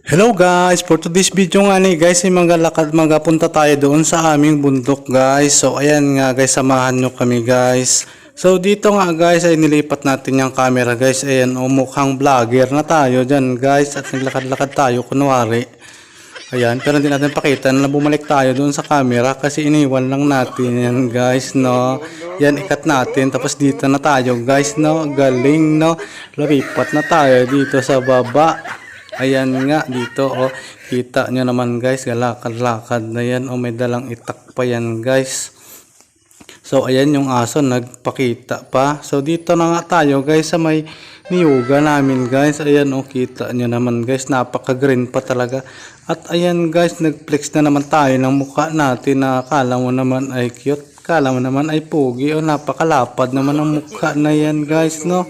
Hello guys, for today's video nga ni guys ay magapunta tayo doon sa aming bundok guys. So ayan nga guys, samahan nyo kami guys. So dito nga guys ay nilipat natin yung camera guys. Ayan mukhang vlogger na tayo dyan guys at naglakad-lakad tayo kunwari. Ayan, pero hindi natin pakita na bumalik tayo doon sa camera kasi iniwan lang natin yan guys, no. Yan, ikat natin tapos dito na tayo guys, no. Galing, no. Lumipat na tayo dito sa baba. Ayan nga dito, oh, kita nyo naman guys, galakad-lakad na yan, oh, may dalang itak pa yan guys. So ayan yung aso nagpakita pa. So dito na nga tayo guys sa may niyuga namin guys. Ayan, oh, kita nyo naman guys, napaka green pa talaga. At ayan guys, nagflex na naman tayo ng mukha natin na akala mo naman ay cute, akala mo naman ay pogi, oh, napakalapad naman ang mukha na yan guys, no.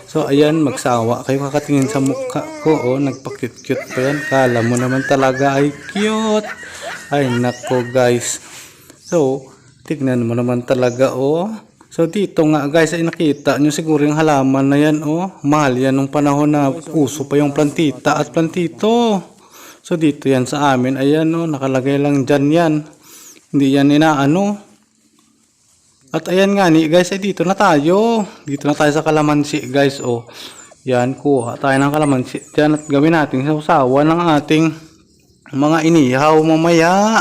So ayan, magsawa kayo kakatingin sa mukha ko, oh, nagpa-cute-cute pa yan, akala mo naman talaga ay cute. Ay nako guys, so tignan mo naman talaga, oh. So dito nga guys ay nakita nyo siguro yung halaman na yan, oh, mahal yan nung panahon na uso pa yung plantita at plantito. So dito yan sa amin, ayan, oh, nakalagay lang dyan yan, hindi yan inaano. At ayan nga ni guys, ay dito na tayo sa kalamansi guys, oh. Yan, kuha tayo ng kalamansi dyan at gawin natin sausawa ng ating mga inihaw mamaya.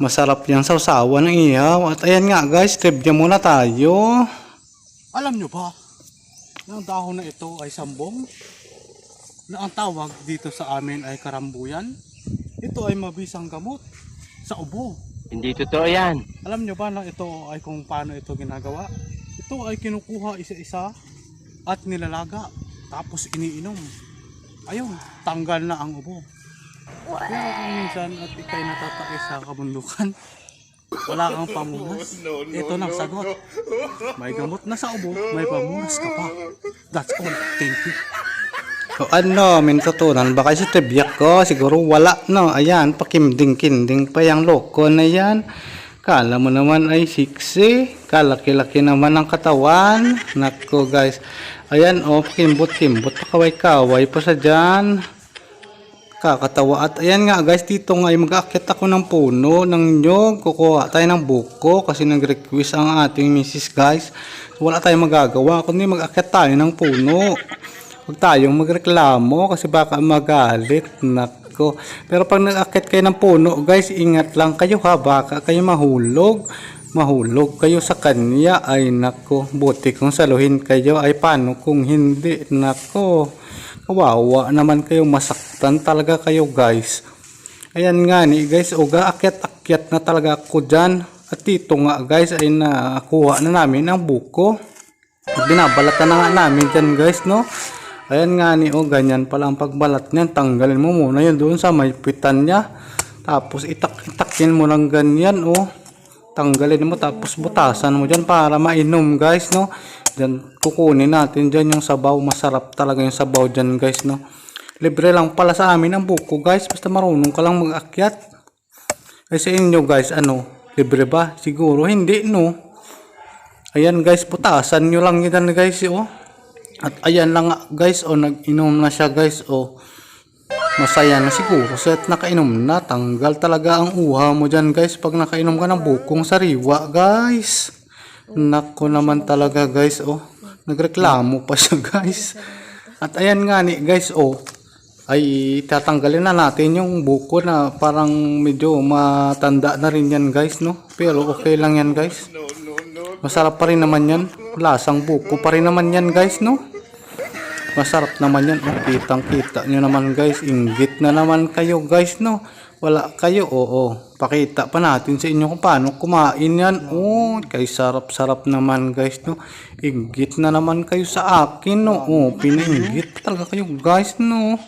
Masarap yung sausawa ng ihaw. At ayan nga guys, trivia muna tayo. Alam nyo ba na ang dahon na ito ay sambong? Na ang tawag dito sa amin ay karambuyan? Ito ay mabisang gamot sa ubo. Hindi totoo yan. Alam nyo ba na ito ay kung paano ito ginagawa? Ito ay kinukuha isa-isa at nilalaga tapos iniinom. Ayun, tanggal na ang ubo. Kaya kung minsan at ikay natatake sa kabundukan, wala kang pamunas, ito nang sagot. May gamot na sa ubo, may pamunas ka pa. That's all. Thank you. So ano, may natutunan ba kayo sa trivia ko? Siguro wala, no. Ayan, pakimding-kinding pa yung loko na yan. Kala mo naman ay siksi, kalaki-laki naman ang katawan. Nako guys, ayan, oh, kimbot-kimbot, kaway-kaway pa sa dyan. Kakatawa. At ayan nga guys, dito nga ay mag-aakyat ako ng puno ng nyog. Kukuha tayo ng buko kasi nag-request ang ating misis guys. So, wala tayong magagawa kundi mag-aakyat tayo ng puno. Huwag tayong magreklamo kasi baka magalit. Nako. Pero pag nag-aakyat kayo ng puno guys, ingat lang kayo ha, baka kayo mahulog. Mahulog kayo sa kanya. Ay nako, buti kung saluhin kayo, ay paano kung hindi? Nako, kawawa naman kayo, masaktan talaga kayo guys. Ayan nga ni guys, uga akyat-akyat na talaga ako dyan. At dito nga guys ay nakuha na namin ang buko. Binabalatan na nga namin dyan guys, no. Ayan nga ni, oh, ganyan pala ang pagbalat niyan. Tanggalin mo muna yun doon sa may pitan niya, tapos itak-itakin mo lang ganyan, oh. Tanggalin mo tapos butasan mo dyan para mainom guys, no. Diyan kukunin natin dyan yung sabaw. Masarap talaga yung sabaw dyan guys, no. Libre lang pala sa amin ang buko guys, basta marunong ka lang mag-akyat. Kasi inyo guys, ano, libre ba? Siguro hindi, no. Ayan guys, putasan nyo lang yan guys, oh. At ayan lang guys, oh, nag-inom na siya guys, oh. Masaya na siguro set nakainom na. Tanggal talaga ang uha mo dyan guys pag nakainom ka ng bukong sariwa guys. Nako naman talaga guys, oh. Nagreklamo pa siya guys. At ayan nga ni guys, oh, ay tatanggalin na natin yung buko na parang medyo matanda na rin yan guys, no. Pero okay lang yan guys. Masarap pa rin naman yan. Lasang buko pa rin naman yan guys, no. Masarap naman yan, oh. Kitang kita nyo naman guys. Inggit na naman kayo guys, no. Wala kayo, oo. Pakita pa natin sa inyo kung paano kumain yan. Oh, kay sarap-sarap naman guys, no. Inggit na naman kayo sa akin, no. Oh, pinainggit talaga kayo guys, no.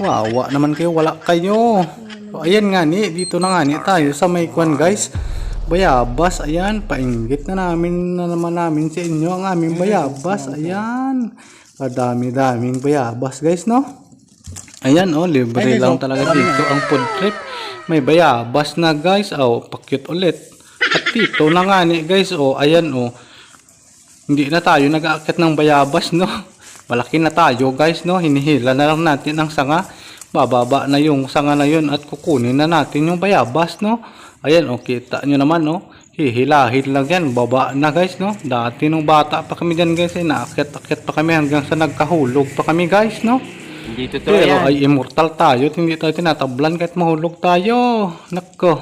Wawa naman kayo, wala kayo. So, ayan nga ni, dito na nga ni tayo sa may kwan guys. Bayabas, ayan. Painggit na naman namin sa inyo ang aming bayabas. Ayan. Kadami-daming bayabas guys, no. Ayan, oh, libre lang talaga dito ang food trip. May bayabas na guys, oh, pakyut ulit. At dito na nga ni guys, oh, ayan, oh. Hindi na tayo nag-aakyat ng bayabas, no. Malaki na tayo guys, no. Hinihila na lang natin ang sanga bababa na yung sanga na yun at kukunin na natin yung bayabas, no? Ayan, o, kita nyo naman, no? Hihilahin lang yan, baba na guys, no? Dati nung bata pa kami dyan guys, naakyat-akyat pa kami hanggang sa nagkahulog pa kami guys, no? Hindi totoo Pero yan. ay immortal tayo at hindi tayo tinatablan kahit mahulog tayo. Nako.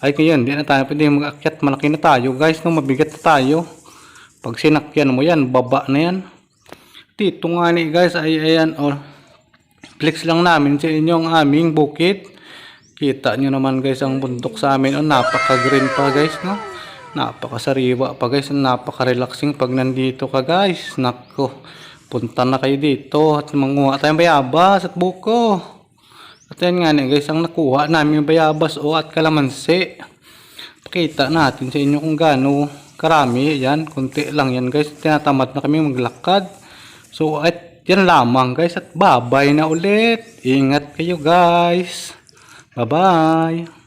Ay ngayon, di na tayo pwede mag-akyat. Malaki na tayo guys, no? Mabigat na tayo. Pag sinakyan mo yan, baba na yan. Dito nga ni guys, ay ayan, flex lang namin sa inyo ang aming bukid. Kita nyo naman guys ang bundok sa amin. Napaka-green pa guys, no? Napaka-sariwa pa guys. Napaka-relaxing pag nandito ka guys. Nako. Punta na kayo dito at manguha tayong bayabas at buko. At yan nga guys, ang nakuha namin yung bayabas at kalamansi. Pakita natin sa inyo kung gaano karami. Yan, konti lang yan guys. Tinatamad na kami maglakad. So at yan lamang guys at babay na ulit. Ingat kayo guys. Bye bye.